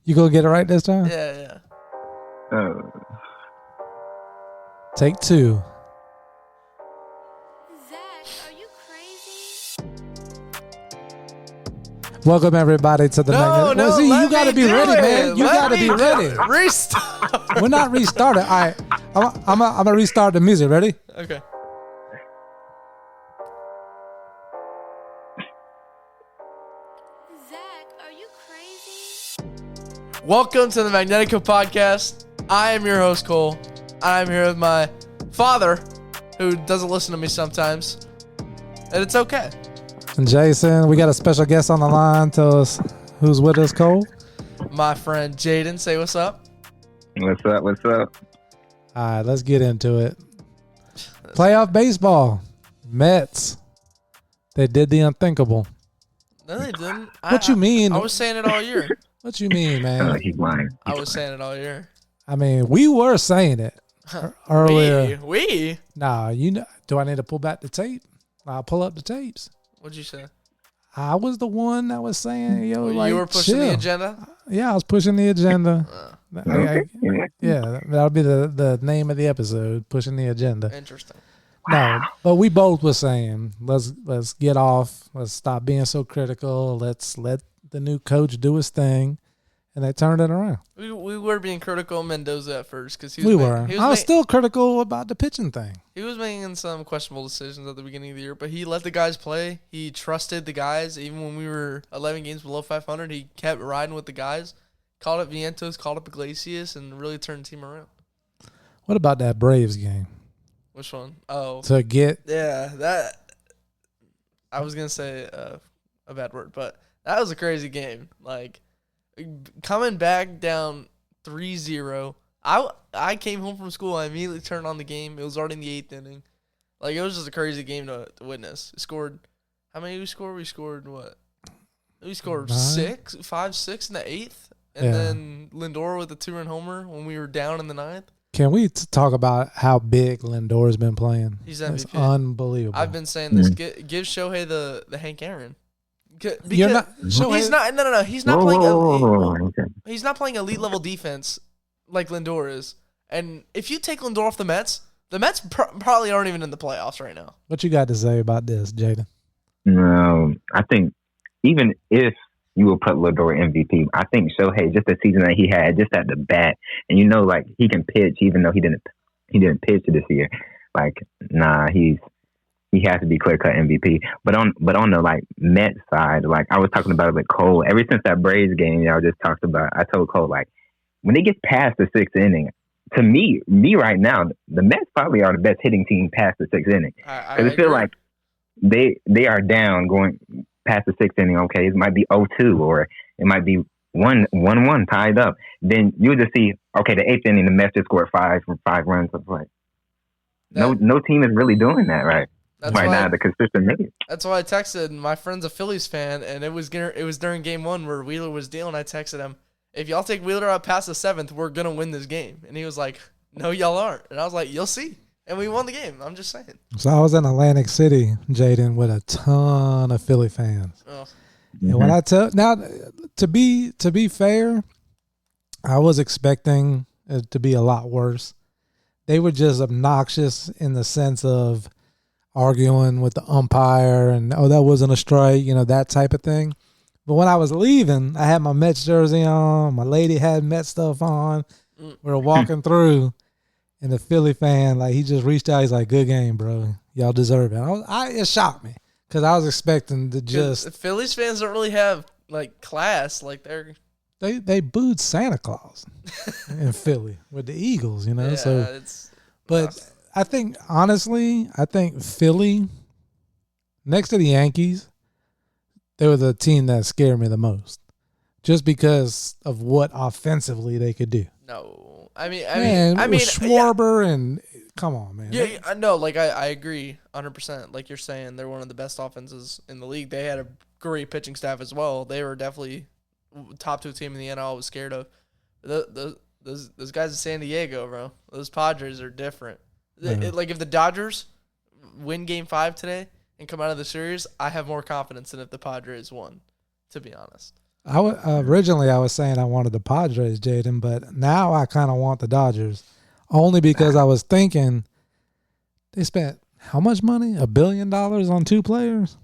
You gonna get it right this time? Yeah. Take 2. Zach, are you crazy? Welcome everybody to the Magnetic. No, see, let you gotta me be do ready, it. man. You Let gotta me be do ready. it. Restart. We're not restarting. All right, I'm gonna restart the music. Ready? Okay. Zach, are you crazy? Welcome to the Magnetico podcast. I am your host, Kole. I'm here with my father, who doesn't listen to me sometimes, and it's okay. And Jason, we got a special guest on the line. Tell us who's with us, Kole. My friend Jayden, say what's up. What's up? All right, let's get into it. Playoff baseball. Mets. They did the unthinkable. No, they didn't. What you mean? I was saying it all year. What you mean, man? He's lying. I was saying it all year. I mean, we were saying it earlier. We? Nah, you know. Do I need to pull back the tape? I'll pull up the tapes. What'd you say? I was the one that was saying, yo, like, you were pushing the chill. agenda? Yeah, I was pushing the agenda. Okay. Yeah, that'll be the name of the episode, pushing the agenda. Interesting. No, but we both were saying, let's get off. Let's stop being so critical. Let's let the new coach do his thing. And they turned it around. We were being critical of Mendoza at first because We were. I was still critical about the pitching thing. He was making some questionable decisions at the beginning of the year, but he let the guys play. He trusted the guys. Even when we were 11 games below 500, he kept riding with the guys. Called up Vientos, called up Iglesias, and really turned the team around. What about that Braves game? Which one? Oh. Yeah, that. I was going to say a bad word, but that was a crazy game. Like, coming back down 3-0. I came home from school. I immediately turned on the game. It was already in the 8th inning. Like, it was just a crazy game to witness. How many we scored? We scored what? We scored 5, 6 in the 8th. And then Lindor with a 2-run homer when we were down in the 9th. Can we talk about how big Lindor's been playing? He's MVP. That's unbelievable. I've been saying this. Give Shohei the Hank Aaron. You're not. Shohei, He's not. No. He's not playing. He's not playing elite level defense like Lindor is. And if you take Lindor off the Mets probably aren't even in the playoffs right now. What you got to say about this, Jayden? No, I think even if you will put Lindor MVP, I think Shohei, just the season that he had, just at the bat, and like he can pitch, even though he didn't pitch this year. Like, nah, he has to be clear cut MVP. But on the like Mets side, like I was talking about it with Cole. Ever since that Braves game y'all just talked about, I told Cole, like, when they get past the 6th inning, to me right now, the Mets probably are the best hitting team past the 6th inning. Because I feel like they are down going past the 6th inning. Okay, it might be 0-2 or it might be 1-1 tied up. Then you'll just see, okay, the 8th inning, the Mets just scored 5 runs. It's like no team is really doing that right now. The consistent minutes. That's why I texted my friend's a Phillies fan, and it was during game 1 where Wheeler was dealing. I texted him, if y'all take Wheeler out past the 7th, we're gonna win this game. And he was like, no, y'all aren't. And I was like, you'll see. And we won the game. I'm just saying. So I was in Atlantic City, Jayden, with a ton of Philly fans. Oh. Mm-hmm. And when I now to be fair, I was expecting it to be a lot worse. They were just obnoxious in the sense of arguing with the umpire and, that wasn't a strike, that type of thing. But when I was leaving, I had my Mets jersey on. My lady had Mets stuff on. We were walking through, and the Philly fan, like, he just reached out. He's like, good game, bro. Y'all deserve it. It shocked me because I was expecting to just. Phillies fans don't really have, like, class. Like, They booed Santa Claus in Philly with the Eagles, Yeah, So, but awesome. I think, honestly, Philly, next to the Yankees, they were the team that scared me the most, just because of what offensively they could do. No, I mean, Schwarber and come on, man. Yeah, I know. Like, I agree 100%. Like you're saying, they're one of the best offenses in the league. They had a great pitching staff as well. They were definitely top 2 team in the NL I was scared of. Those guys in San Diego, bro. Those Padres are different. Yeah. Like, if the Dodgers win Game 5 today and come out of the series, I have more confidence than if the Padres won, to be honest. Originally I was saying I wanted the Padres, Jayden, but now I kind of want the Dodgers, only because I was thinking they spent how much money? $1 billion on 2 players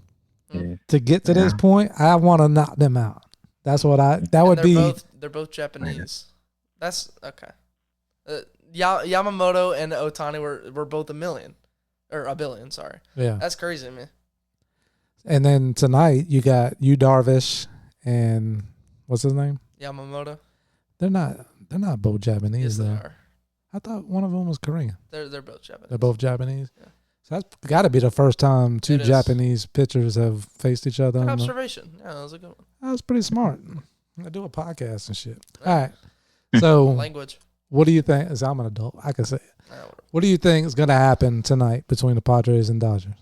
Yeah. to get to this point. I want to knock them out. That's what that would be. They're both Japanese. That's okay. Yamamoto and Otani were both $1 billion. Sorry. Yeah. That's crazy, man. And then tonight you got Darvish and what's his name? Yamamoto. They're not both Japanese Yes, they though. are. I thought one of them was Korean. They're both Japanese. They're both Japanese. Yeah. So that's got to be the first time 2 It is. Japanese pitchers have faced each other. Good observation. Yeah, that was a good one. That was pretty smart. I do a podcast and shit. All right. So Language. what do you think? As I'm an adult, I can say it. Whatever. What do you think is going to happen tonight between the Padres and Dodgers?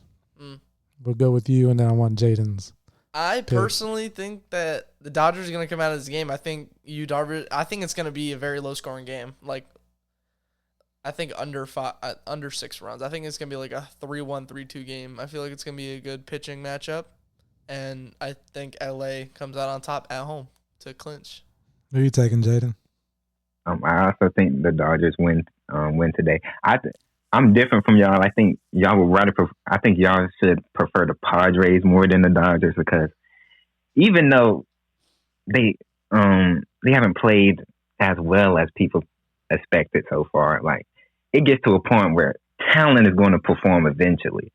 We'll go with you, and then I want Jayden's. I personally think that the Dodgers are going to come out of this game. I think I think it's going to be a very low scoring game. Like, I think under 6 runs. I think it's going to be like a 3-1, 3-2 game. I feel like it's going to be a good pitching matchup, and I think LA comes out on top at home to clinch. Who are you taking, Jayden? I also think the Dodgers win today. I'm different from y'all. I think y'all would rather. I think y'all should prefer the Padres more than the Dodgers, because even though they haven't played as well as people expected so far, like, it gets to a point where talent is going to perform eventually,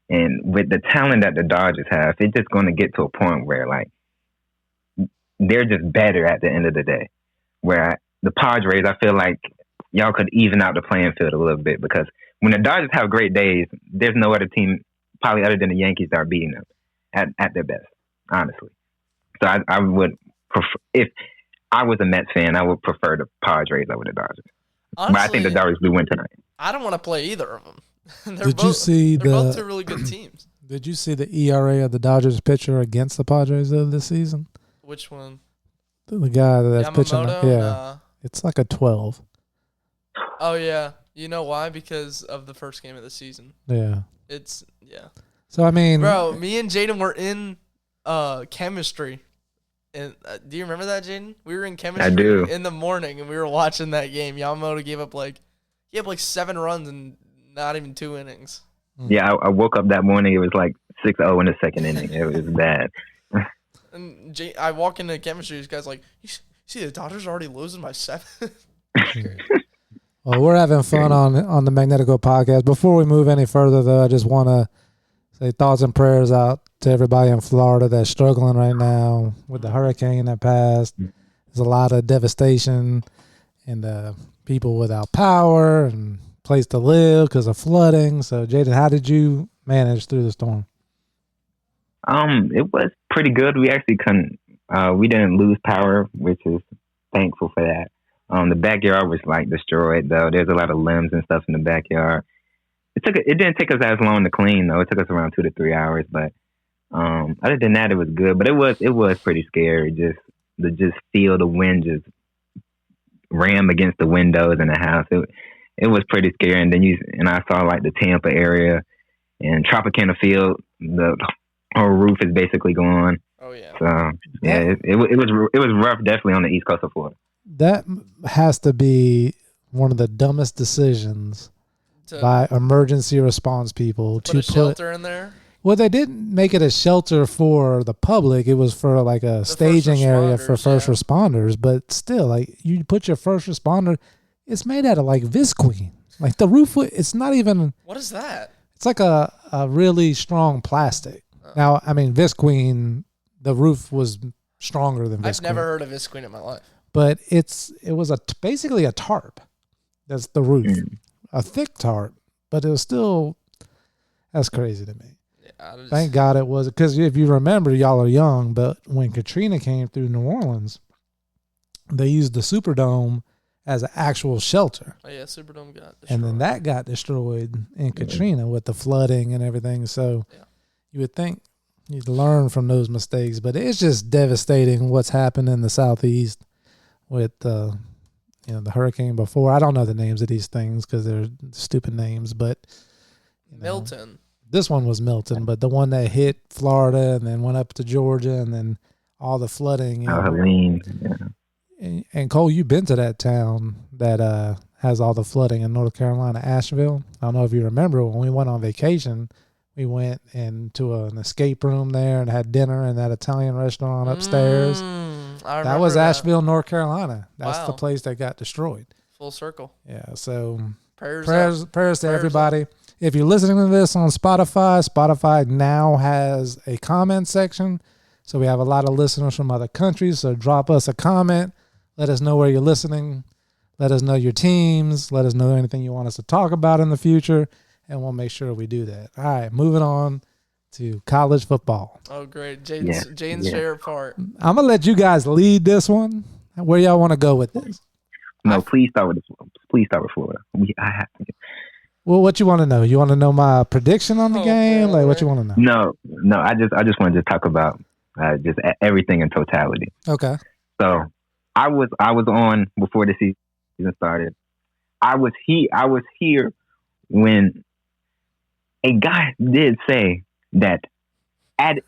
and with the talent that the Dodgers have, it's just going to get to a point where, like, they're just better at the end of the day. Where the Padres, I feel like y'all could even out the playing field a little bit, because when the Dodgers have great days, there's no other team, probably other than the Yankees, that are beating them at their best, honestly. So I would prefer, if I was a Mets fan, I would prefer the Padres over the Dodgers. Honestly, but I think the Dodgers do win tonight. I don't want to play either of them. Did you see they're both 2 really good teams. Did you see the ERA of the Dodgers pitcher against the Padres this season? Which one? The guy that's pitching. Yamamoto? Yeah. Nah. It's like a 12. Oh, yeah. You know why? Because of the first game of the season. Yeah. Yeah. So, I mean. Bro, me and Jayden were in chemistry. And do you remember that, Jayden? We were in chemistry I do. in the morning, and we were watching that game. Yamamoto gave up 7 runs in not even 2 innings. Yeah, I woke up that morning. It was like 6-0 in the second inning. It was bad. And I walk into chemistry. This guy's like, you see the Dodgers are already losing by 7? Well, we're having fun on the Magnetico podcast. Before we move any further, though, I just want to say thoughts and prayers out to everybody in Florida that's struggling right now with the hurricane that passed. There's a lot of devastation and people without power and place to live because of flooding. So, Jayden, how did you manage through the storm? It was pretty good. We actually we didn't lose power, which is thankful for that. The backyard was destroyed though. There's a lot of limbs and stuff in the backyard. It didn't take us as long to clean though. It took us around 2 to 3 hours, but other than that, it was good. But it was pretty scary. Just feel the wind just ram against the windows in the house. It was pretty scary. And then I saw the Tampa area and Tropicana Field. The whole roof is basically gone. Oh yeah. So yeah, it was rough, definitely on the east coast of Florida. That has to be one of the dumbest decisions by emergency response people to put a shelter in there. Well, they didn't make it a shelter for the public. It was for a staging area for first responders. But still, you put your first responder, it's made out of visqueen. The roof, it's not even. What is that? It's like a really strong plastic. Now, I mean, visqueen, the roof was stronger than visqueen. I've never heard of visqueen in my life. But it was basically a tarp. That's the roof. A thick tarp, but it was still, that's crazy to me. Yeah, thank God it was, because if you remember, y'all are young, but when Katrina came through New Orleans, they used the Superdome as an actual shelter. Oh yeah, Superdome got destroyed. And then that got destroyed in Katrina with the flooding and everything. So you would think you'd learn from those mistakes, but it's just devastating what's happened in the Southeast with the hurricane before. I don't know the names of these things because they're stupid names, but Milton. This one was Milton, but the one that hit Florida and then went up to Georgia and then all the flooding. Helene. And Cole, you've been to that town that has all the flooding in North Carolina, Asheville. I don't know if you remember when we went on vacation. We went into an escape room there and had dinner in that Italian restaurant upstairs. That was Asheville, North Carolina. That's the place that got destroyed. Full circle. Yeah. So prayers to everybody. If you're listening to this on Spotify now has a comment section. So we have a lot of listeners from other countries. So drop us a comment. Let us know where you're listening. Let us know your teams. Let us know anything you want us to talk about in the future. And we'll make sure we do that. All right, moving on to college football. Oh, great. Jayden's favorite part. I'm going to let you guys lead this one. Where y'all want to go with this? No, please start with this one. Please start with Florida. I have to. Well, what you want to know? You want to know my prediction on the game? Like, what you want to know? No. I just wanted to talk about just everything in totality. Okay. So I was on before the season started. I was here when a guy did say that at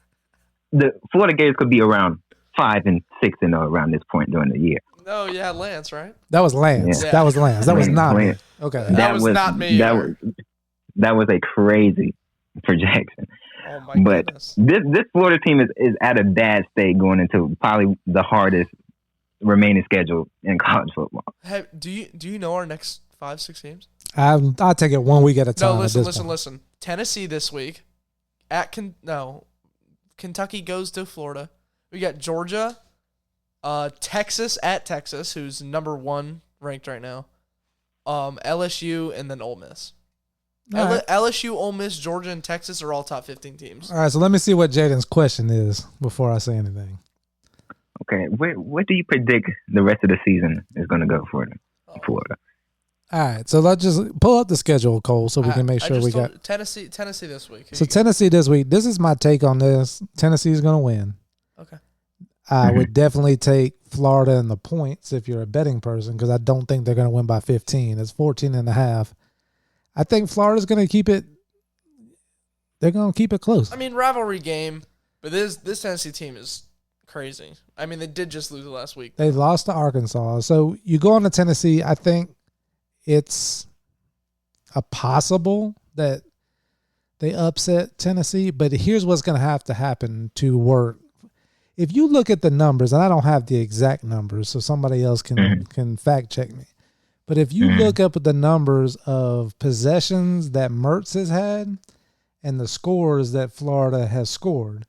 the Florida Gators could be around 5-6 around this point during the year. No, yeah, Lance, right? That was Lance. Yeah. That was Lance. That was not me. Okay. That was not me. That was a crazy projection. Oh my but goodness. This Florida team is at a bad state going into probably the hardest remaining schedule in college football. Hey, do you know our next 5-6 games? I'll take it 1 week at a time. No, listen. Tennessee this week. Kentucky goes to Florida. We got Georgia, Texas at Texas, who's number 1 ranked right now. LSU and then Ole Miss. Right. LSU, Ole Miss, Georgia, and Texas are all top 15 teams. All right, so let me see what Jayden's question is before I say anything. Okay, what do you predict the rest of the season is going to go for Florida? All right, so let's just pull up the schedule, Cole, so we can make sure we got Tennessee this week. So Tennessee this week. This is my take on this. Tennessee is going to win. Okay. I would definitely take Florida in the points if you're a betting person because I don't think they're going to win by 15. It's 14.5. I think Florida's going to keep it. They're going to keep it close. I mean, rivalry game, but this Tennessee team is crazy. I mean, they did just lose last week. They lost to Arkansas. So you go on to Tennessee, I think it's a possible that they upset Tennessee, but here's what's going to happen to work. If you look at the numbers, and I don't have the exact numbers, so somebody else can fact check me. But if you look up at the numbers of possessions that Mertz has had and the scores that Florida has scored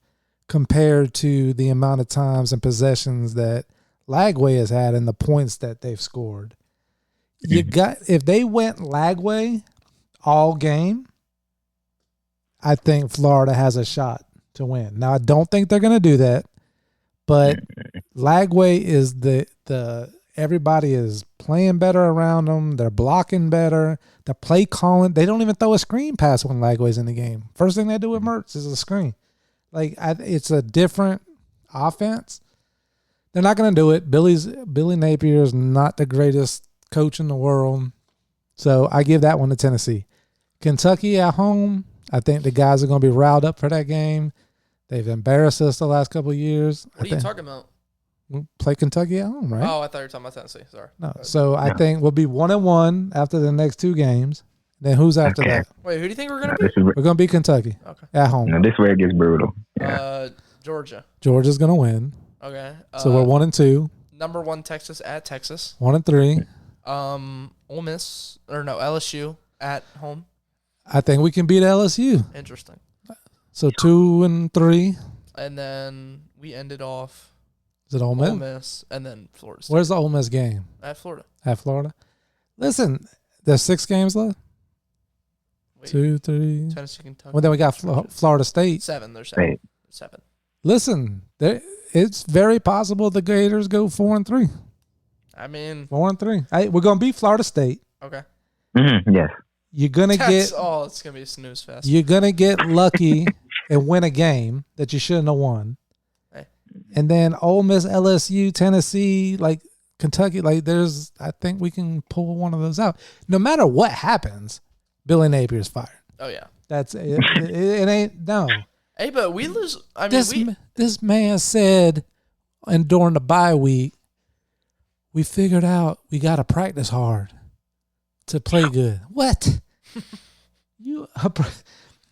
compared to the amount of times and possessions that Lagway has had and the points that they've scored, if they went Lagway all game, I think Florida has a shot to win. Now, I don't think they're going to do that, but Lagway is the everybody is playing better around them. They're blocking better. The play calling, they don't even throw a screen pass when Lagway's in the game. First thing they do with Mertz is a screen. It's a different offense. They're not going to do it. Billy Napier is not the greatest coach in the world, so I give that one to Tennessee. Kentucky at home, I think the guys are going to be riled up for that game. They've embarrassed us the last couple of years. What are you talking about? We'll play Kentucky at home, right? Oh, I thought you were talking about Tennessee. Sorry. No. So I think we'll be 1-1 after the next 2 games. Then who's after that? Wait, who do you think we're going to be? We're going to beat Kentucky at home. No, this is where it gets brutal. Yeah. Georgia. Georgia's going to win. Okay. So we're 1-2. Number 1 Texas at Texas. 1-3. Ole Miss LSU at home. I think we can beat LSU. Interesting. So 2-3. And then we ended off. Is it Ole Miss? Ole Miss and then Florida State. Where's the Ole Miss game? At Florida. At Florida. Listen, there's 6 games left. Wait, 2, 3. Tennessee, Kentucky. Well, then we got Florida State. 7. There's 7. 7. Listen, it's very possible the Gators go 4-3. I mean, 4-3. We're gonna beat Florida State. Okay. Yes. You're gonna it's gonna be a snooze fest. You're gonna get lucky and win a game that you shouldn't have won. Hey. And then Ole Miss, LSU, Tennessee, Kentucky, I think we can pull one of those out. No matter what happens, Billy Napier's fired. Oh yeah. That's it. It ain't no. Hey, but we lose. I mean, This man said and during the bye week, we figured out we got to practice hard to play good. What?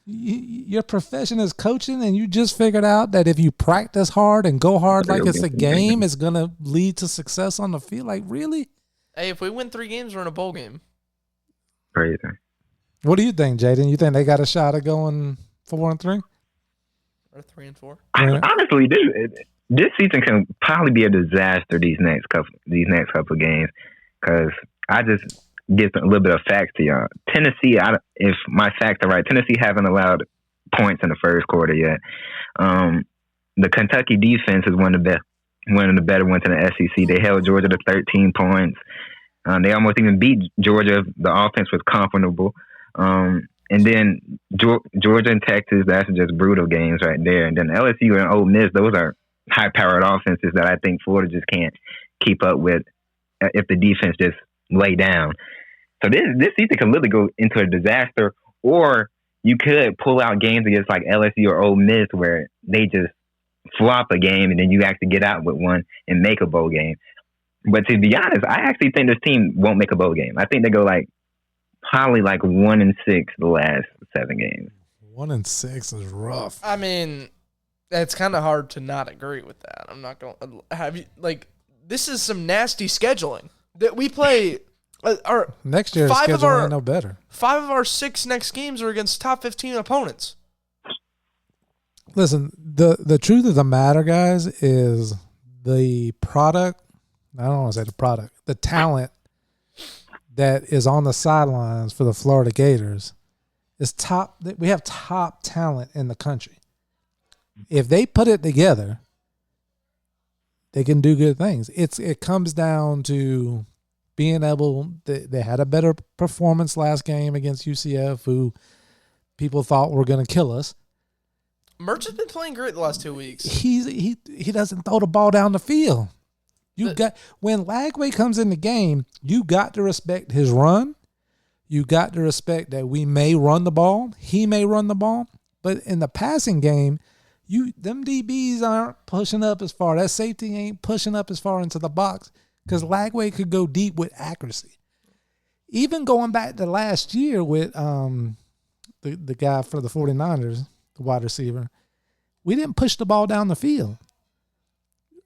Your profession is coaching, and you just figured out that if you practice hard and go hard like it's a game, it's going to lead to success on the field. Like, really? Hey, if we win 3 games, we're in a bowl game. Crazy. What do you think, Jayden? You think they got a shot at going 4-3? Or 3-4. Honestly, this season can probably be a disaster these next couple of games, because I just give a little bit of facts to y'all. Tennessee, if my facts are right, Tennessee haven't allowed points in the first quarter yet. The Kentucky defense is one of the better ones in the SEC. They held Georgia to 13 points. They almost even beat Georgia. The offense was comfortable. And then Georgia and Texas, that's just brutal games right there. And then LSU and Ole Miss, those are high-powered offenses that I think Florida just can't keep up with if the defense just lay down. So this season can literally go into a disaster, or you could pull out games against like LSU or Ole Miss where they just flop a game and then you actually get out with one and make a bowl game. But to be honest, I actually think this team won't make a bowl game. I think they go probably 1-6 the last 7 games. 1-6 is rough. I mean, it's kind of hard to not agree with that. I'm not going to have you this is some nasty scheduling that we play. Our next year's schedule ain't no better. 5 of our 6 next games are against top 15 opponents. Listen, the truth of the matter, guys, is the product. I don't want to say the product. The talent that is on the sidelines for the Florida Gators is top. We have top talent in the country. If they put it together, they can do good things. It comes down to being able. They had a better performance last game against UCF, who people thought were going to kill us. Mertz has been playing great the last 2 weeks. He doesn't throw the ball down the field. When Lagway comes in the game, you got to respect his run. You got to respect that we may run the ball. He may run the ball. But in the passing game, them DBs aren't pushing up as far. That safety ain't pushing up as far into the box because Lagway could go deep with accuracy. Even going back to last year with the guy for the 49ers, the wide receiver, we didn't push the ball down the field.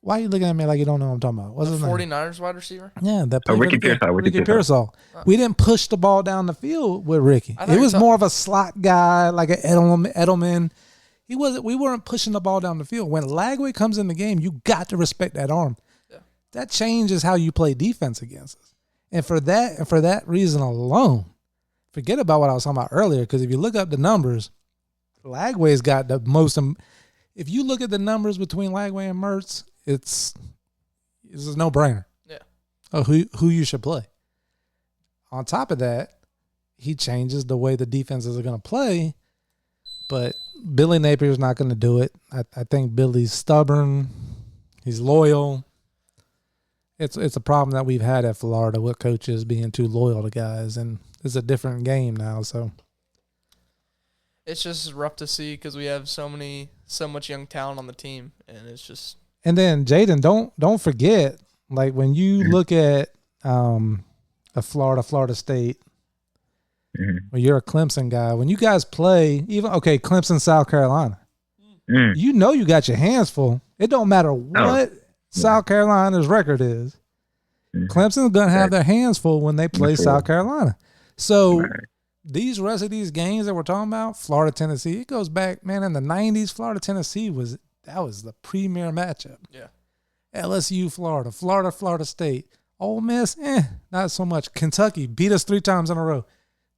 Why are you looking at me like you don't know what I'm talking about? What's the his name? 49ers wide receiver? Yeah, Ricky Pearsall. Ricky Pearsall. We didn't push the ball down the field with Ricky. It was more of a slot guy, like an Edelman. We weren't pushing the ball down the field. When Lagway comes in the game, you got to respect that arm. Yeah. That changes how you play defense against us. And for that reason alone, forget about what I was talking about earlier, because if you look up the numbers, Lagway's got the most. If you look at the numbers between Lagway and Mertz, it's a no-brainer. Yeah. Of who you should play. On top of that, he changes the way the defenses are going to play, but Billy Napier's not going to do it. I think Billy's stubborn. He's loyal. It's a problem that we've had at Florida with coaches being too loyal to guys, and it's a different game now. So it's just rough to see because we have so much young talent on the team, and it's just. And then Jayden, don't forget, like when you look at a Florida State, when you're a Clemson guy, when you guys play, Clemson, South Carolina, you know you got your hands full. It don't matter what South Carolina's record is. Clemson's gonna have their hands full when they play South Carolina. So these rest of these games that we're talking about, Florida, Tennessee, it goes back, man, in the 90s, Florida, Tennessee was the premier matchup. Yeah. LSU, Florida State. Ole Miss, not so much. Kentucky beat us 3 times in a row.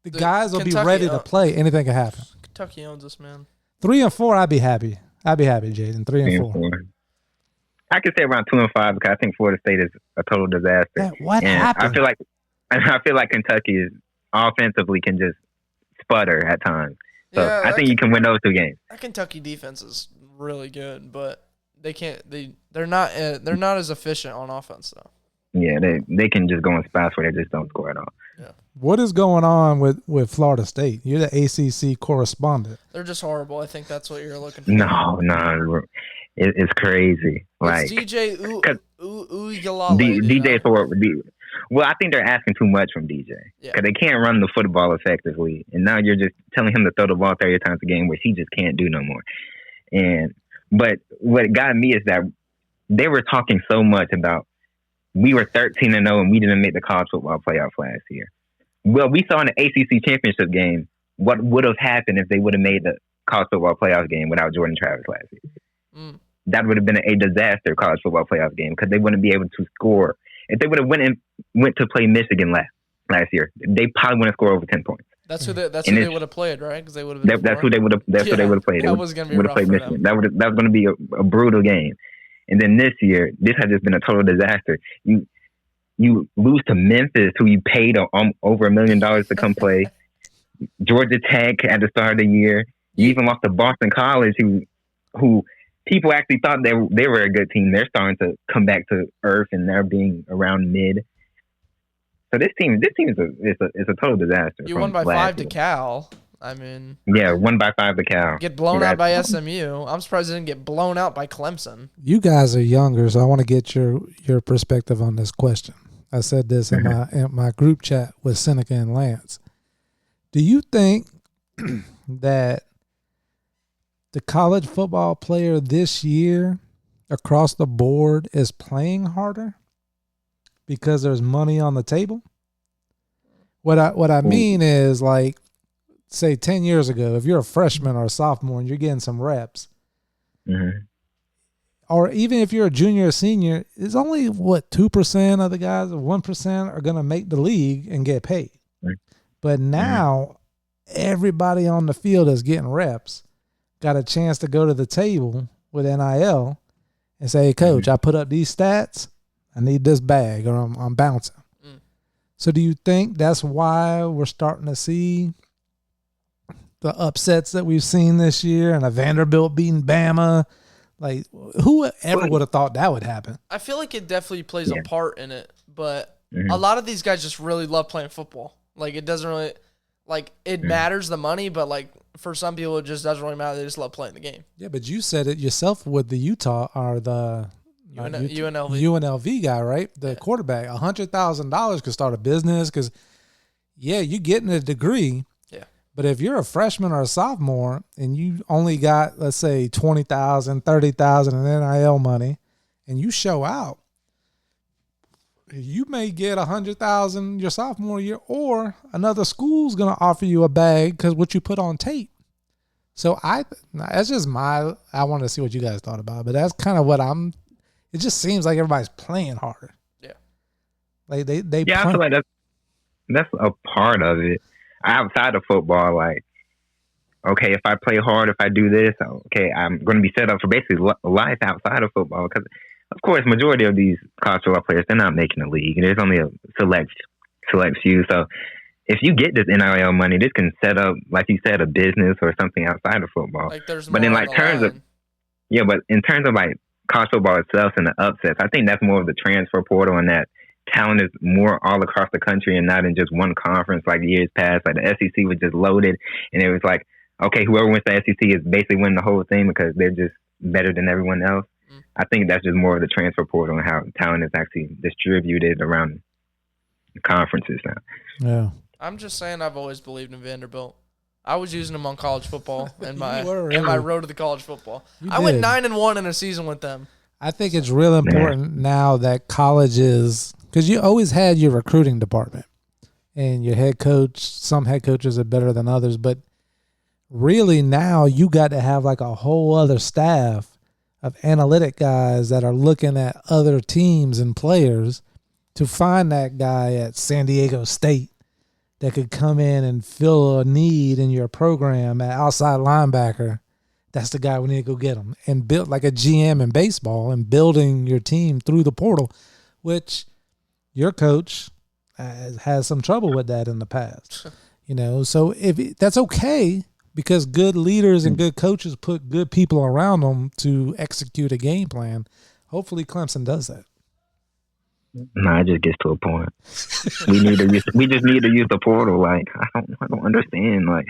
The guys will be ready to play. Anything can happen. Kentucky owns us, man. 3-4, I'd be happy. Jayden. 3-4. I could say around 2-5 because I think Florida State is a total disaster. What happened? I feel like Kentucky is offensively can just sputter at times. So yeah, I think you can win those 2 games. That Kentucky defense is really good, but they can't. They're not as efficient on offense though. Yeah, they can just go in spots where they just don't score at all. Yeah. What is going on with Florida State? You're the ACC correspondent. They're just horrible. I think that's what you're looking for. No. it's crazy. Like It's DJ 'cause Uigalale. DJ Thorpe. Well, I think they're asking too much from DJ Yeah. because they can't run the football effectively, and now you're just telling him to throw the ball 30 times a game, which he just can't do no more. But what got me is that they were talking so much about we were 13-0 and we didn't make the college football playoff last year. Well, we saw in the ACC championship game what would have happened if they would have made the college football playoff game without Jordan Travis last year. That would have been a disaster college football playoff game because they wouldn't be able to score. If they would have went to play Michigan last year, they probably wouldn't score over 10 points. That's who they would have played, right? Because they would have been. That's who they would have. That's who they would have played. That was going to be rough played for Michigan. them. That was going to be a brutal game. And then this year, this has just been a total disaster. You lose to Memphis, who you paid over $1 million to come play. Georgia Tech at the start of the year. You even lost to Boston College, who people actually thought they were a good team. They're starting to come back to earth, and they're being around mid. So this team is a total disaster. You won by 5 to Cal. I mean, yeah, 1 by 5 to Cal. Get blown out by SMU. I'm surprised they didn't get blown out by Clemson. You guys are younger, so I want to get your perspective on this question. I said this in my group chat with Seneca and Lance. Do you think that the college football player this year across the board is playing harder because there's money on the table? What I mean is, like, say 10 years ago, if you're a freshman or a sophomore and you're getting some reps, or even if you're a junior or senior, it's only 2% of the guys, or 1% are going to make the league and get paid. But now everybody on the field is getting reps, got a chance to go to the table with NIL and say, hey, coach, I put up these stats. I need this bag or I'm bouncing. So do you think that's why we're starting to see the upsets that we've seen this year and a Vanderbilt beating Bama? Like, who ever would have thought that would happen? I feel like it definitely plays a part in it, but a lot of these guys just really love playing football. Like, it doesn't really, like, it matters the money, but, like, for some people, it just doesn't really matter. They just love playing the game. Yeah, but you said it yourself with the Utah or the UNLV guy, right? The quarterback. $100,000 could start a business because, yeah, you're getting a degree. Yeah. But if you're a freshman or a sophomore and you only got, let's say, $20,000, $30,000 in NIL money, and you show out, you may get $100,000 your sophomore year, or another school's going to offer you a bag because what you put on tape. So that's just I wanted to see what you guys thought about it, but that's kind of what it just seems like everybody's playing harder. Yeah. Like they I feel like that's a part of it. Outside of football, like, okay, if I play hard, if I do this, okay, I'm going to be set up for basically life outside of football because, of course, majority of these college football players, they're not making the league, and there's only a select few. So if you get this NIL money, this can set up, like you said, a business or something outside of football. Like there's but in like terms of like college football itself and the upsets, I think that's more of the transfer portal and that talent is more all across the country and not in just one conference like years past. Like the SEC was just loaded, and it was like, okay, whoever wins the SEC is basically winning the whole thing because they're just better than everyone else. I think that's just more of the transfer portal and how talent is actually distributed around the conferences now. Yeah. I'm just saying I've always believed in Vanderbilt. I was using them on college football in my road to the college football. I went 9-1 in a season with them. I think it's real important now that colleges, because you always had your recruiting department and your head coach. Some head coaches are better than others, but really now you got to have like a whole other staff of analytic guys that are looking at other teams and players to find that guy at San Diego State that could come in and fill a need in your program at outside linebacker. That's the guy we need to go get him. And build like a GM in baseball and building your team through the portal, which your coach has some trouble with that in the past. So that's okay because good leaders and good coaches put good people around them to execute a game plan. Hopefully Clemson does that. No, it just gets to a point. We just need to use the portal. Like I don't understand. Like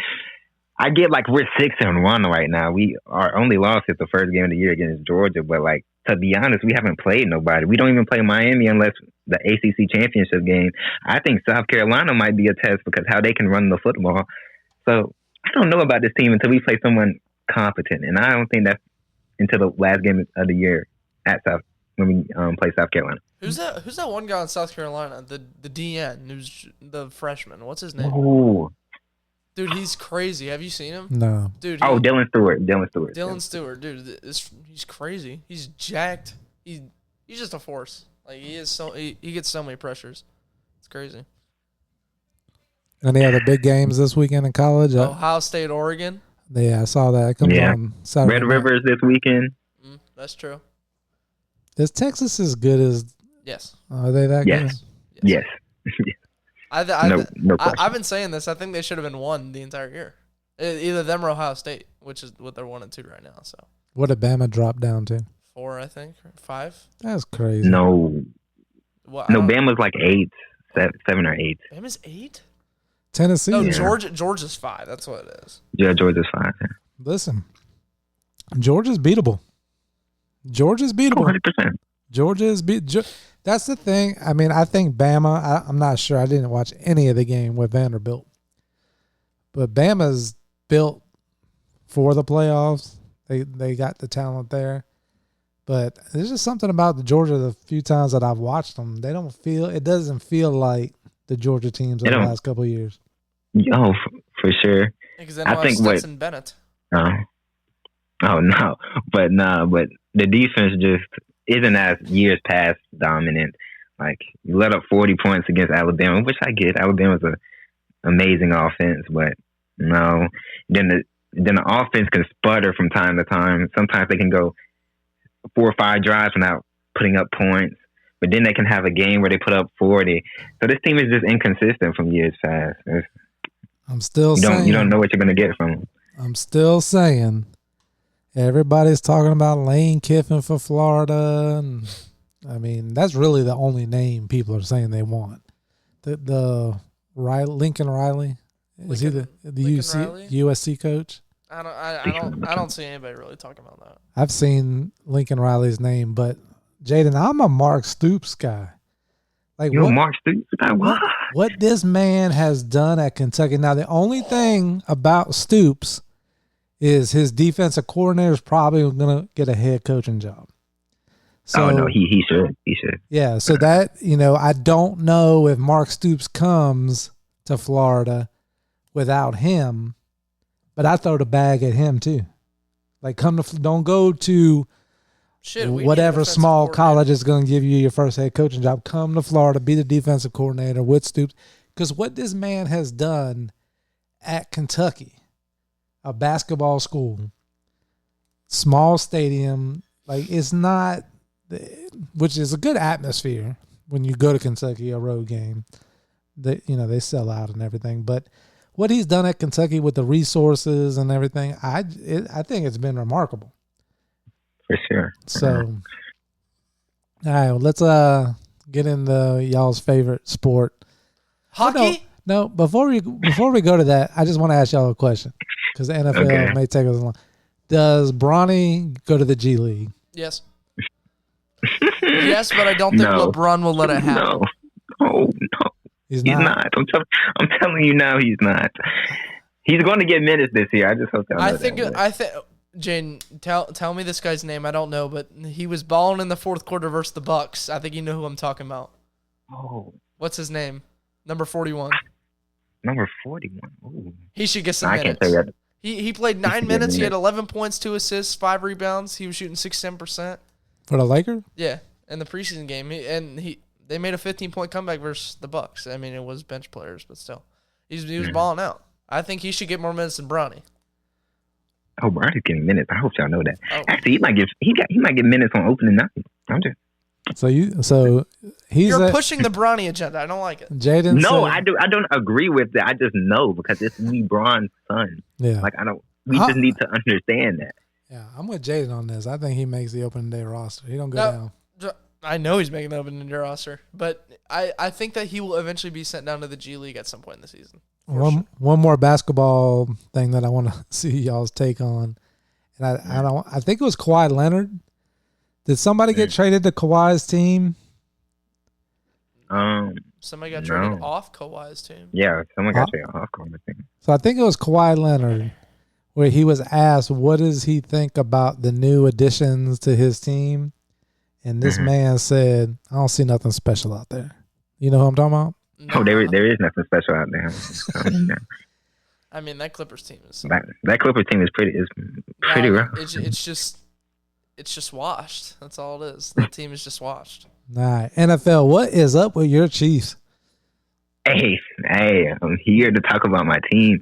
I get like we're 6-1 right now. Our only loss is the first game of the year against Georgia, but like to be honest, we haven't played nobody. We don't even play Miami unless the ACC championship game. I think South Carolina might be a test because how they can run the football. So I don't know about this team until we play someone competent, and I don't think that's until the last game of the year at South when we play South Carolina. Who's that one guy in South Carolina? The DN who's the freshman. What's his name? Ooh. Dude, he's crazy. Have you seen him? No. Dude. Dylan Stewart. Dylan Stewart, dude, he's crazy. He's jacked. He's just a force. Like he gets so many pressures. It's crazy. Any other big games this weekend in college? Ohio State, Oregon. Yeah, I saw that. It comes on Saturday. Red Rivers this weekend. That's true. Is Texas as good as? Yes. Are they that good? Yes. No question. I've been saying this. I think they should have been won the entire year. Either them or Ohio State, which is what they're 1-2 right now. So. What did Bama drop down to? 4, I think, 5. That's crazy. No. Bama's like 8, 7 or 8. Bama's 8. Tennessee. No, Georgia's 5. That's what it is. Yeah, Georgia's 5. Yeah. Listen, Georgia's beatable. 100%. Georgia is that's the thing. I mean, I think Bama. I'm not sure. I didn't watch any of the game with Vanderbilt, but Bama's built for the playoffs. They got the talent there, but there's just something about the Georgia. The few times that I've watched them, it doesn't feel like the Georgia teams of the last couple of years. Oh, for sure. Because then I think Stetson Bennett. Oh no, but the defense just isn't as years past dominant. Like you let up 40 points against Alabama, which I get. Alabama's an amazing offense, but no. Then the offense can sputter from time to time. Sometimes they can go 4 or 5 drives without putting up points, but then they can have a game where they put up 40. So this team is just inconsistent from years past. You don't know what you're gonna get from them. I'm still saying. Everybody's talking about Lane Kiffin for Florida, and I mean that's really the only name people are saying they want. Lincoln Riley is he the USC coach? I don't see anybody really talking about that. I've seen Lincoln Riley's name, but Jayden, I'm a Mark Stoops guy. Like you're Mark Stoops guy? What this man has done at Kentucky. Now the only thing about Stoops is his defensive coordinator is probably going to get a head coaching job. So, no, he should. He should. Yeah, so that, I don't know if Mark Stoops comes to Florida without him, but I throw the bag at him too. Like, don't go to whatever small college is going to give you your first head coaching job. Come to Florida, be the defensive coordinator with Stoops. Because what this man has done at Kentucky, a basketball school, small stadium, like it's not, which is a good atmosphere when you go to Kentucky, a road game. They sell out and everything. But what he's done at Kentucky with the resources and everything, I think it's been remarkable. For sure. So, all right, well, let's get into y'all's favorite sport. Hockey? No, before we go to that, I just want to ask y'all a question because the NFL may take us along. Does Bronny go to the G League? Yes. Yes, but I don't think LeBron will let it happen. No. He's not. I'm telling you now, he's not. He's going to get minutes this year. I just hope that. I think. Jane, tell me this guy's name. I don't know, but he was balling in the fourth quarter versus the Bucks. I think you know who I'm talking about. Oh. What's his name? Number 41. Number 41. Ooh. He should get some minutes. I can't tell you that. He played 9 minutes. He had 11 points, 2 assists, 5 rebounds. He was shooting 67%. For the Lakers? Yeah, in the preseason game. They made a 15-point comeback versus the Bucks. I mean, it was bench players, but still. He was balling out. I think he should get more minutes than Bronny. Oh, Bronny's getting minutes. I hope y'all know that. Oh. Actually, he might get minutes on opening night. I'm just. You're pushing the Bronny agenda. I don't like it. Jayden. No, I don't agree with that. I just know because it's LeBron's son. Yeah. Like we just need to understand that. Yeah, I'm with Jayden on this. I think he makes the opening day roster. He don't go down. I know he's making the opening day roster, but I think that he will eventually be sent down to the G League at some point in the season. One more basketball thing that I want to see y'all's take on, and I think it was Kawhi Leonard. Did somebody get traded to Kawhi's team? Somebody got traded off Kawhi's team. Yeah, someone got traded off Kawhi's team. So I think it was Kawhi Leonard, where he was asked, what does he think about the new additions to his team? And this man said, I don't see nothing special out there. You know who I'm talking about? No, there is nothing special out there. I mean, that Clippers team is that Clippers team is pretty rough. It's just washed. That's all it is. That team is just washed. All right, NFL, what is up with your Chiefs? Hey, I'm here to talk about my team.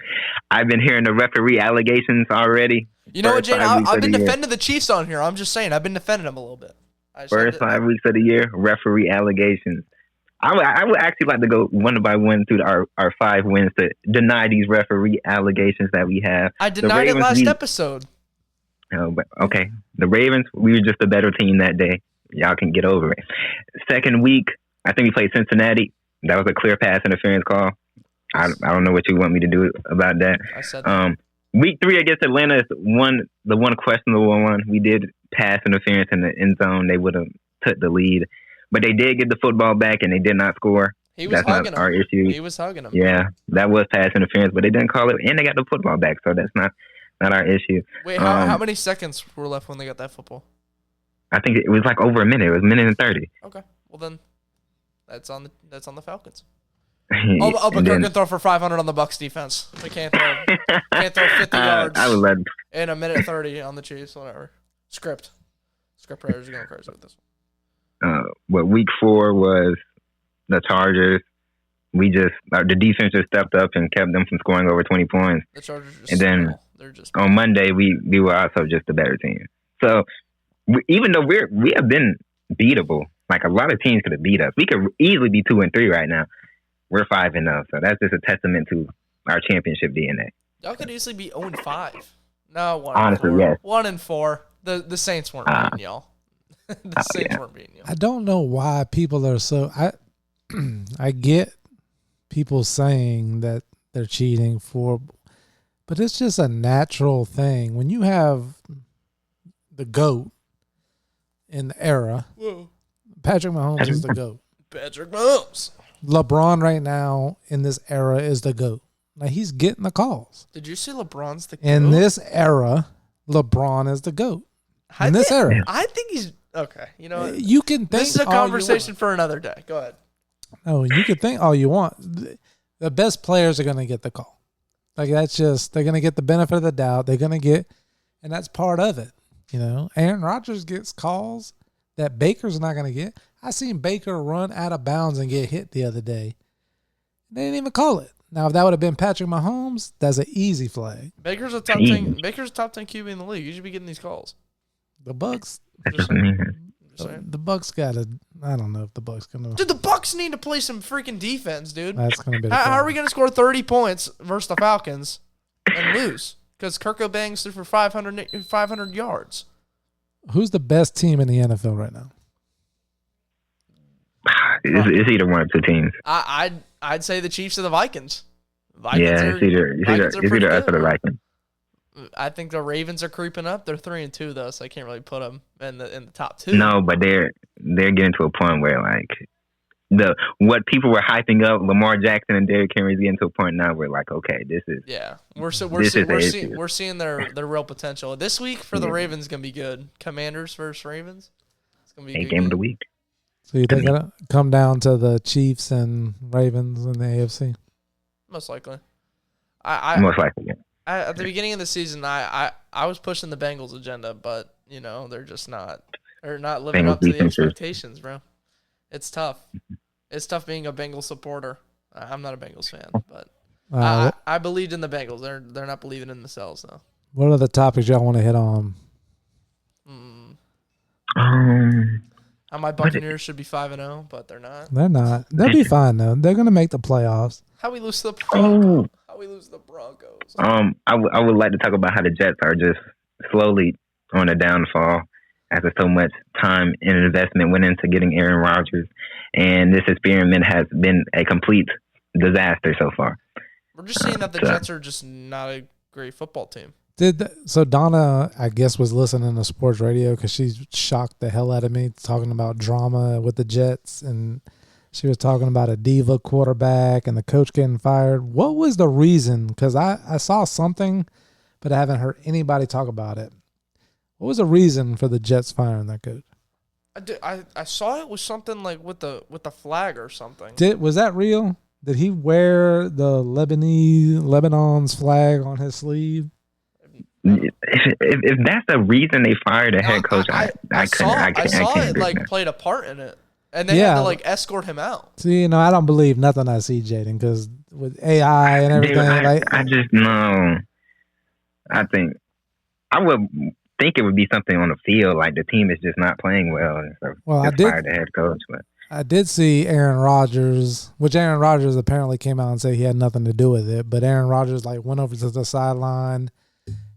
I've been hearing the referee allegations already. You know what, Jane? I've been defending the Chiefs on here. I'm just saying, I've been defending them a little bit. First 5 weeks of the year, referee allegations. I would actually like to go one by one through our 5 wins to deny these referee allegations that we have. I denied it last episode. Oh, but okay. The Ravens, we were just a better team that day. Y'all can get over it. Second week, I think we played Cincinnati. That was a clear pass interference call. I don't know what you want me to do about that. I said that. Week 3 against Atlanta is the one questionable one. We did pass interference in the end zone. They would have took the lead. But they did get the football back, and they did not score. That's not our issue. He was hugging him. Yeah, that was pass interference, but they didn't call it, and they got the football back, so that's not our issue. Wait, how many seconds were left when they got that football? I think it was like over a minute. It was a minute and 30. Okay, well then, that's on the Falcons. But Kirk can throw for 500 on the Bucs defense. We can't throw 50 yards I would let in a minute 30 on the Chiefs. Whatever. Script writers are going crazy with this one. What week 4 was the Chargers. We just the defense just stepped up and kept them from scoring over 20 points. The Chargers are just and then they're just on Monday we were also just a better team. So even though we have been beatable, like a lot of teams could have beat us. We could easily be 2-3 right now. We're 5-0, so that's just a testament to our championship DNA. Y'all could easily be 0-5. No, 1-4. Honestly, yes. 1-4. The Saints weren't beating y'all. The Saints weren't beating y'all. I don't know why people are so. I get people saying that they're cheating but it's just a natural thing when you have the GOAT in the era. Whoa. Patrick Mahomes is the GOAT. Patrick Mahomes. LeBron right now in this era is the GOAT. Now he's getting the calls. Did you say LeBron's the GOAT? In this era, LeBron is the GOAT. In this era. I think he's okay. You know, you can think this is a conversation for another day. Go ahead. Oh, you can think all you want. The best players are going to get the call. Like they're going to get the benefit of the doubt. They're going to get, and that's part of it. You know, Aaron Rodgers gets calls that Baker's not going to get. I seen Baker run out of bounds and get hit the other day. They didn't even call it. Now, if that would have been Patrick Mahomes, that's an easy flag. Baker's a top 10 QB in the league. You should be getting these calls. The Bucks. The Bucks got to. I don't know if the Bucks gonna. Dude, the Bucks need to play some freaking defense, dude. That's gonna be. How are we gonna score 30 points versus the Falcons and lose? Because Kirk bangs through for 500 yards. Who's the best team in the NFL right now? It's either one of two teams. I'd say the Chiefs or the Vikings. It's either us or the Vikings. I think the Ravens are creeping up. They're 3-2 though, so I can't really put them in the top 2. No, but they're getting to a point where like what people were hyping up, Lamar Jackson and Derrick Henry is getting to a point now where like, okay, this is we're seeing their real potential. This week for the Ravens gonna be good. Commanders versus Ravens. It's gonna be a good game of the week. So you think it'll come down to the Chiefs and Ravens in the AFC? Most likely. Most likely, yeah. At the beginning of the season, I was pushing the Bengals agenda, but you know they're not living up to the expectations, bro. It's tough. It's tough being a Bengals supporter. I'm not a Bengals fan, but I believed in the Bengals. They're not believing in themselves though. What are the topics y'all want to hit on? How my Buccaneers should be 5-0, but they're not. They're not. They'll be fine though. They're gonna make the playoffs. How we lose to the Broncos? How we lose to the Broncos? I would like to talk about how the Jets are just slowly on a downfall. after so much time and investment went into getting Aaron Rodgers, and this experiment has been a complete disaster so far. We're just seeing that the Jets are just not a great football team. So Donna, I guess, was listening to sports radio because she shocked the hell out of me talking about drama with the Jets, and she was talking about a diva quarterback and the coach getting fired. What was the reason? Because I saw something, but I haven't heard anybody talk about it. What was the reason for the Jets firing that coach? I saw it was something like with the flag or something. Was that real? Did he wear the Lebanon's flag on his sleeve? If that's the reason they fired a head coach, I saw can't it like played a part in it, and they had to like escort him out. See, I don't believe nothing I see, Jayden, because with AI and everything, dude, I just know. I think I would think it would be something on the field, like the team is just not playing well, and so fired the head coach. But I did see Aaron Rodgers, which Aaron Rodgers apparently came out and said he had nothing to do with it, but Aaron Rodgers like went over to the sideline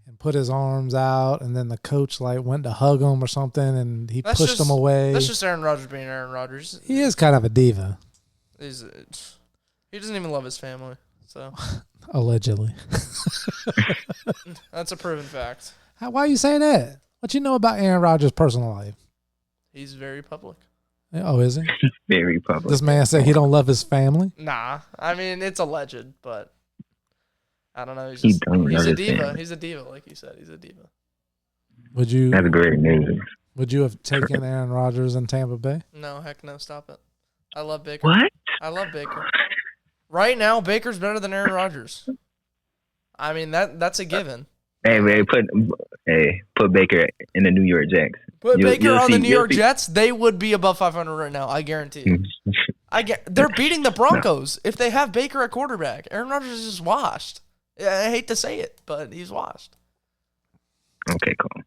and put his arms out, and then the coach like went to hug him or something, and he pushed him away. That's just Aaron Rodgers being Aaron Rodgers. He is kind of a diva. He doesn't even love his family, so allegedly. That's a proven fact. Why you say that? What you know about Aaron Rodgers' personal life? He's very public. Oh, is he? He's very public. This man said he don't love his family? Nah. I mean, it's alleged, but I don't know. He's a diva. Family. He's a diva, like you said. He's a diva. That's great news. Would you have taken Aaron Rodgers in Tampa Bay? No, heck no. Stop it. I love Baker. What? I love Baker. Right now, Baker's better than Aaron Rodgers. I mean, that's a given. Hey, put Baker in the New York Jets. Put Baker on the New York Jets, they would be above 500 right now. I guarantee you. They're beating the Broncos if they have Baker at quarterback. Aaron Rodgers is just washed. I hate to say it, but he's washed. Okay, cool.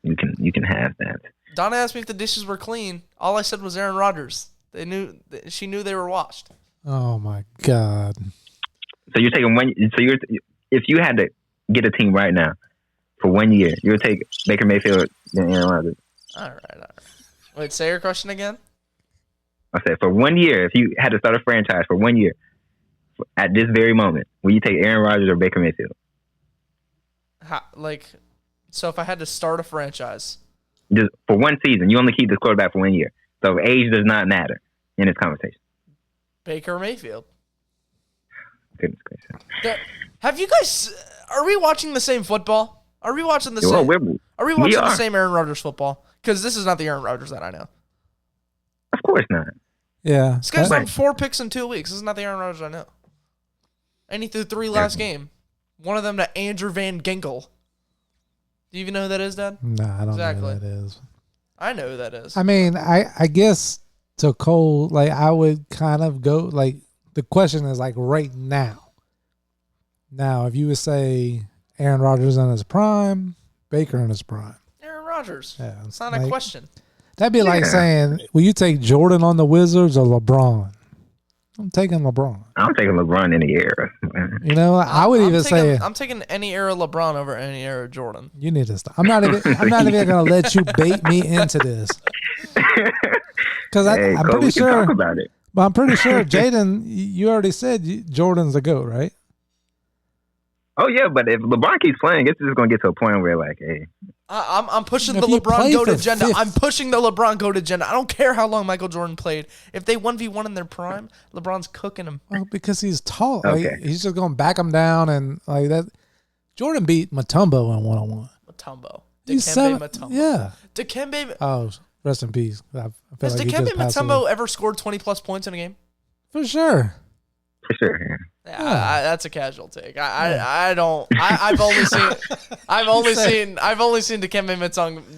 You can have that. Donna asked me if the dishes were clean. All I said was Aaron Rodgers. She knew they were washed. Oh my God. So you're taking if you had to get a team right now for 1 year, you would take Baker Mayfield than Aaron Rodgers. All right. Wait, say your question again. I said for 1 year, if you had to start a franchise for 1 year, at this very moment, will you take Aaron Rodgers or Baker Mayfield? So if I had to start a franchise, just for one season, you only keep this quarterback for 1 year. So age does not matter in this conversation. Baker Mayfield. Goodness gracious. Have you guys? Are we watching the same football? Are we watching the same? Are we watching the same Aaron Rodgers football? Because this is not the Aaron Rodgers that I know. Of course not. Yeah. This guy's done 4 picks in 2 weeks. This is not the Aaron Rodgers I know. And he threw 3 last game. One of them to Andrew Van Ginkel. Do you even know who that is, Dad? Nah, I don't know who that is. I know who that is. I mean, I guess to Cole, like I would kind of go like the question is like right now. Now, if you would say Aaron Rodgers in his prime, Baker in his prime. Aaron Rodgers. Yeah, it's not a question. That'd be like saying, will you take Jordan on the Wizards or LeBron? I'm taking LeBron. I'm taking LeBron any era. You know, I would even say I'm taking any era LeBron over any era Jordan. You need to stop. I'm not even going to let you bait me into this. Because I'm pretty sure. Talk about it. But I'm pretty sure, Jayden, you already said Jordan's the GOAT, right? Oh yeah, but if LeBron keeps playing, it's just gonna get to a point where like, hey, I'm pushing the LeBron GOAT agenda. I'm pushing the LeBron GOAT agenda. I don't care how long Michael Jordan played. If they 1v1 in their prime, LeBron's cooking him. Well, because he's tall. Okay. Like, he's just gonna back him down and like that. Jordan beat Mutombo in 1-on-1. Mutombo. Dikembe Mutombo. Yeah. Dikembe. Oh, rest in peace. Has Dikembe Mutombo ever scored 20+ points in a game? For sure. For sure. Yeah, that's a casual take. I've only seen Dikembe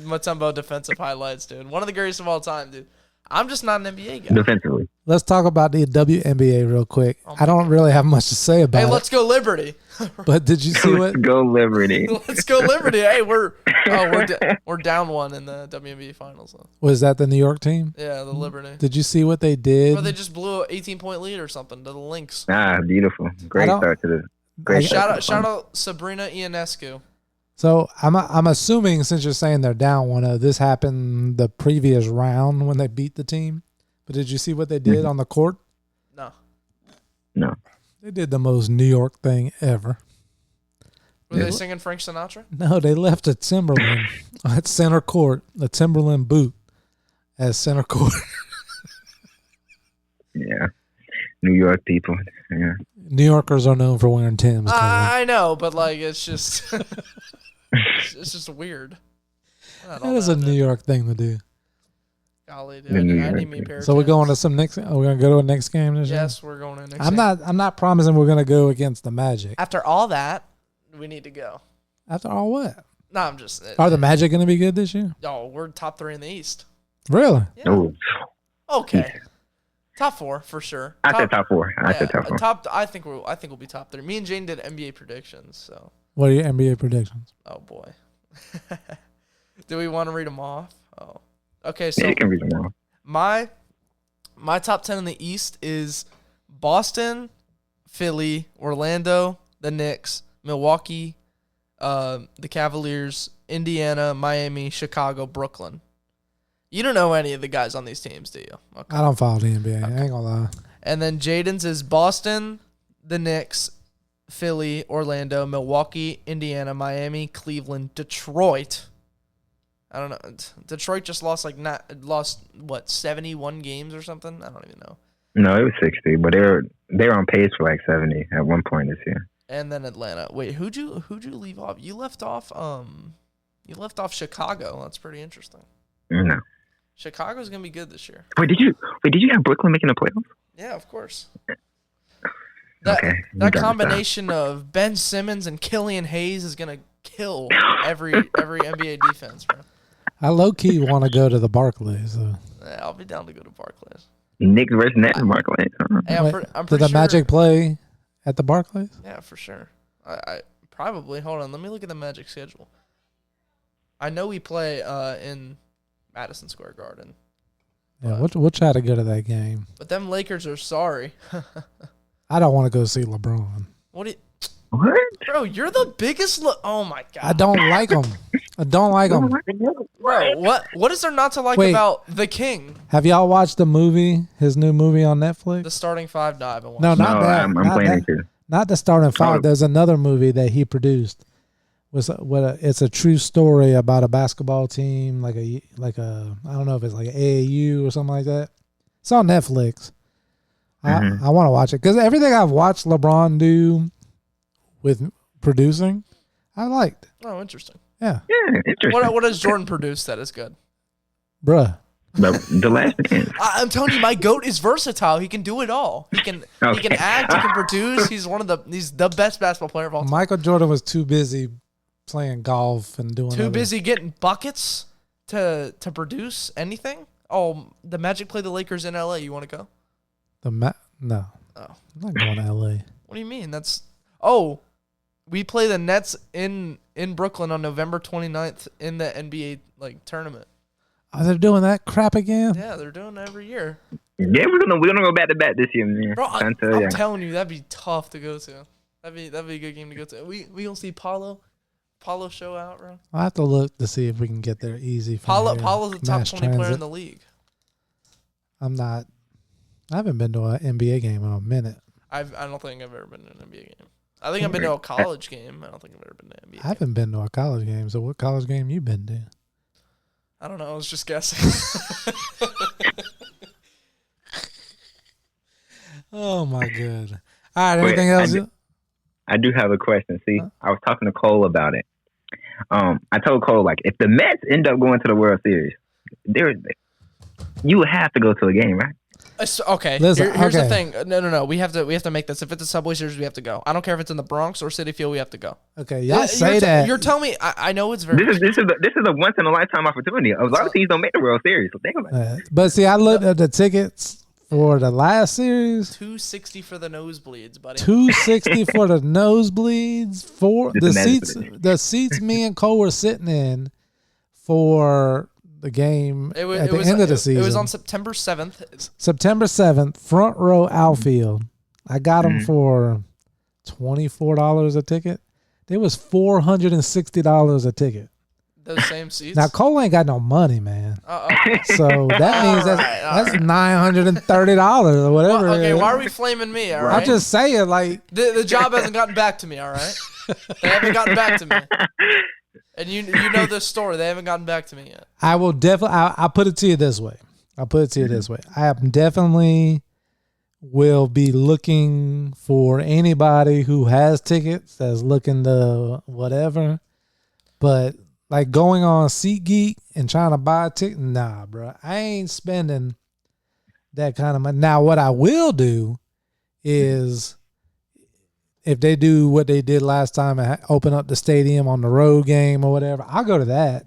Mutombo defensive highlights, dude. One of the greatest of all time, dude. I'm just not an NBA guy. Defensively. Let's talk about the WNBA real quick. I don't really have much to say about it. Hey, let's go Liberty. But did you see what? Let's go Liberty. Let's go Liberty. Hey, we're down 1 in the WNBA finals. Though. Was that the New York team? Yeah, the Liberty. Did you see what they did? Well, they just blew an 18-point lead or something to the Lynx. Beautiful. Great start to the. Shout out Sabrina Ionescu. So I'm assuming since you're saying they're down 1-0, this happened the previous round when they beat the team. But did you see what they did on the court? No. No. They did the most New York thing ever. Were they singing Frank Sinatra? No, they left a Timberland at center court, a Timberland boot as center court. Yeah. New York people. Yeah. New Yorkers are known for wearing Timbs. I know, but like it's just it's just weird. That is a New York thing to do. Golly, dude, I need me a pair of So we're going to Timbs. some next. Are we going to go to a next game this year? Yes, we're going to next. I'm not promising we're going to go against the Magic. After all that, we need to go. After all what? No, I'm just. Are the Magic going to be good this year? Oh, we're top 3 in the East. Really? Yeah. Oh, Okay. Top 4 for sure. I said top 4. I said top 4. I think we'll be top 3. Me and Jane did NBA predictions. So. What are your NBA predictions? Oh boy. Do we want to read them off? Oh. Okay. So Yeah, you can read them all. my top 10 in the East is Boston, Philly, Orlando, the Knicks, Milwaukee, the Cavaliers, Indiana, Miami, Chicago, Brooklyn. You don't know any of the guys on these teams, do you? Okay. I don't follow the NBA. I ain't gonna lie. And then Jayden's is Boston, the Knicks, Philly, Orlando, Milwaukee, Indiana, Miami, Cleveland, Detroit. I don't know. Detroit just lost 71 games or something. I don't even know. No, it was 60, but they're on pace for like 70 at one point this year. And then Atlanta. Wait, who'd you leave off? You left off Chicago. That's pretty interesting. No. Chicago's gonna be good this year. Wait, did you have Brooklyn making the playoffs? Yeah, of course. Okay. That combination of Ben Simmons and Killian Hayes is gonna kill every NBA defense, bro. I low key want to go to the Barclays. Yeah, I'll be down to go to Barclays. Knicks versus Nets, Barclays. Hey, I'm pretty Did the sure, Magic play at the Barclays? Yeah, for sure. I probably. Hold on, let me look at the Magic schedule. I know we play in Madison Square Garden. Yeah, we'll try to go to that game. But them Lakers are sorry. I don't want to go see LeBron. What? What? Bro, you're the biggest. Oh my god. I don't like him. I don't like him. Bro, what is there not to like Wait. about the King? Have y'all watched the movie? His new movie on Netflix? The starting 5? No, I haven't watched. No, it. not that. I'm not playing that. it too. Not the starting 5. Oh. There's another movie that he produced. It's a true story about a basketball team, like a I don't know if it's like an AAU or something like that. It's on Netflix. I want to watch it because everything I've watched LeBron do with producing, I liked. Oh, interesting. Yeah, Yeah, interesting. What has Jordan produced that is good? bruh. The Last Dance. I'm telling you, my goat is versatile. He can do it all. He can Okay. act. He can produce. He's the best basketball player of all time. Michael Jordan was too busy playing golf and doing Too other- busy getting buckets to produce anything. Oh, the Magic play the Lakers in LA. You want to go? No, Oh, I'm not going to LA. what do you mean? We play the Nets in Brooklyn on November 29th in the NBA tournament. Oh, they're doing that crap again. Yeah, they're doing it every year. Yeah, we're gonna go back to back this year, man. Bro, Trying to, I'm yeah. telling you, that'd be tough to go to. That'd be a good game to go to. We gonna see Paulo show out, bro. I'll have to look to see if we can get there easy. From here. Paulo's the top Mass 20 player transit. in the league. I haven't been to an NBA game in a minute. I don't think I've ever been to an NBA game. I think I've been to a college game. I don't think I've ever been to an NBA I game. haven't been to a college game. So what college game you been to? I don't know. I was just guessing. Oh my god! All right, Wait, anything else? I do have a question. See, I was talking to Cole about it. I told Cole, like, if the Mets end up going to the World Series, you would have to go to a game, right? Okay. Listen, Here's the okay. thing. No. We have to make this. If it's a Subway Series, we have to go. I don't care if it's in the Bronx or City Field. We have to go. Okay, y'all say that. You're telling me. I know it's very. This is a once in a lifetime opportunity. A lot of teams don't make the World Series, so think about it. But see, I looked at the tickets for the last series. $260 for the nosebleeds, buddy. $260 for the nosebleeds. For Just the seats me and Cole were sitting in for the game at the end of the season. It was on September 7th. September 7th, front row outfield. I got them for $24 a ticket. It was $460 a ticket. Those same seats. Now Kole ain't got no money, man. Okay. So that means that's $930 or whatever. Well, okay, why are we flaming me? All right. I'm just saying, like The job hasn't gotten back to me. All right. They haven't gotten back to me. And you know this story. They haven't gotten back to me yet. I will definitely. I'll put it to you this way. I am definitely will be looking for anybody who has tickets that's looking to whatever. But like going on SeatGeek and trying to buy a ticket, nah, bro. I ain't spending that kind of money. Now, what I will do is if they do what they did last time and open up the stadium on the road game or whatever, I'll go to that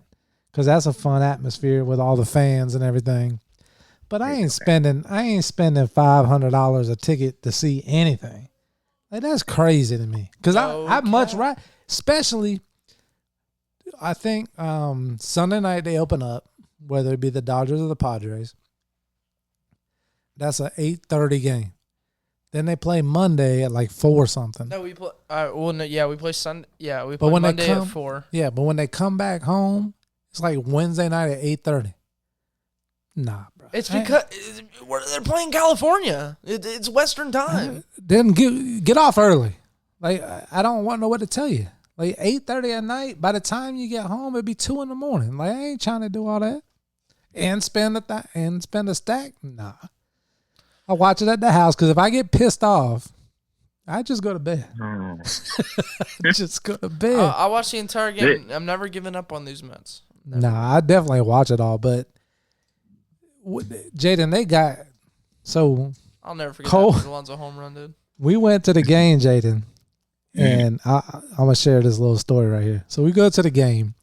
because that's a fun atmosphere with all the fans and everything. But I ain't spending $500 a ticket to see anything. Like that's crazy to me. Because I much right, especially I think Sunday night they open up, whether it be the Dodgers or the Padres. That's an 8:30 game. Then they play Monday at like 4 something. No, we play. We play Sunday. Yeah, we play Monday at 4. Yeah, but when they come back home, it's like Wednesday night at 8:30. Nah, bro. It's because they're playing California. It's Western time. Then get off early. Like I don't want to know what to tell you. Like 8:30 at night. By the time you get home, it'd be 2 in the morning. Like I ain't trying to do all that and spend a stack. Nah, I watch it at the house because if I get pissed off, I just go to bed. Just go to bed. I watch the entire game. I'm never giving up on these Mets. Never. Nah, I definitely watch it all. But Jayden, they got so. I'll never forget Kole, that Alonso home run, dude. We went to the game, Jayden, and I'm gonna share this little story right here. So we go to the game,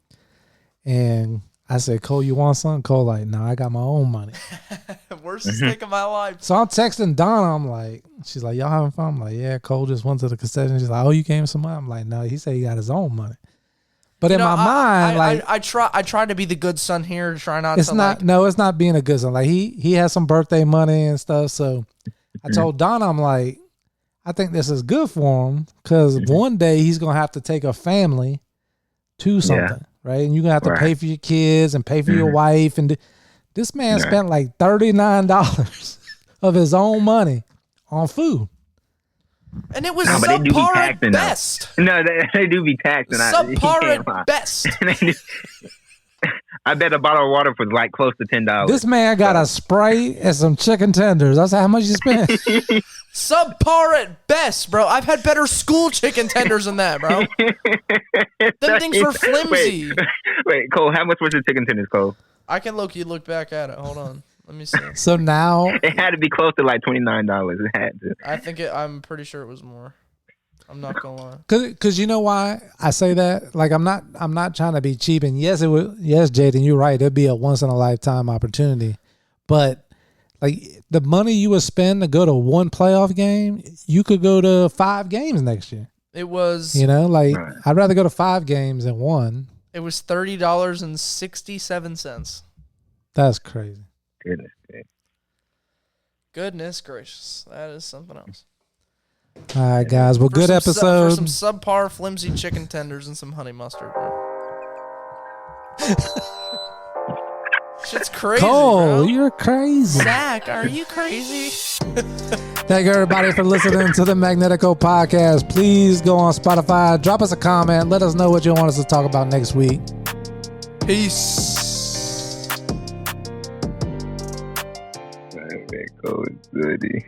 and I said, "Kole, you want something?" Kole like, "No, I got my own money." Worst mistake of my life. So I'm texting Donna. I'm like, she's like, "Y'all having fun?" I'm like, "Yeah." Kole just went to the concession. She's like, "Oh, you gave him some money?" I'm like, "No, he said he got his own money." But in my mind, I try to be the good son here. Try not. It's to not. like, no, it's not being a good son. Like he has some birthday money and stuff. So I told Donna, I'm like, I think this is good for him because one day he's gonna have to take a family to something, right? And you're gonna have to pay for your kids and pay for your wife. And this man spent like $39 of his own money on food. And it was subpar at best. No, they do be taxed. Subpar at best. I bet a bottle of water was like close to $10. This man got a Sprite and some chicken tenders. That's how much you spent. Subpar at best, bro. I've had better school chicken tenders than that, bro. Them things were flimsy. Wait, Kole, how much was the chicken tenders, Kole? I can look back at it. Hold on. Let me see. So now it had to be close to like $29. It had to. I'm pretty sure it was more. I'm not gonna lie. Cause you know why I say that? Like I'm not trying to be cheap. And yes, Jayden, you're right. It'd be a once in a lifetime opportunity. But like the money you would spend to go to one playoff game, you could go to 5 games next year. It was, I'd rather go to 5 games than 1. It was $30.67. That's crazy. Goodness gracious. That is something else. All right, guys. Well, good episode. For some subpar, flimsy chicken tenders and some honey mustard, bro. Shit's crazy, Kole, bro. you're crazy. Zach, are you crazy? Thank everybody for listening to the Magnetico podcast. Please go on Spotify. Drop us a comment. Let us know what you want us to talk about next week. Peace. That goes goody.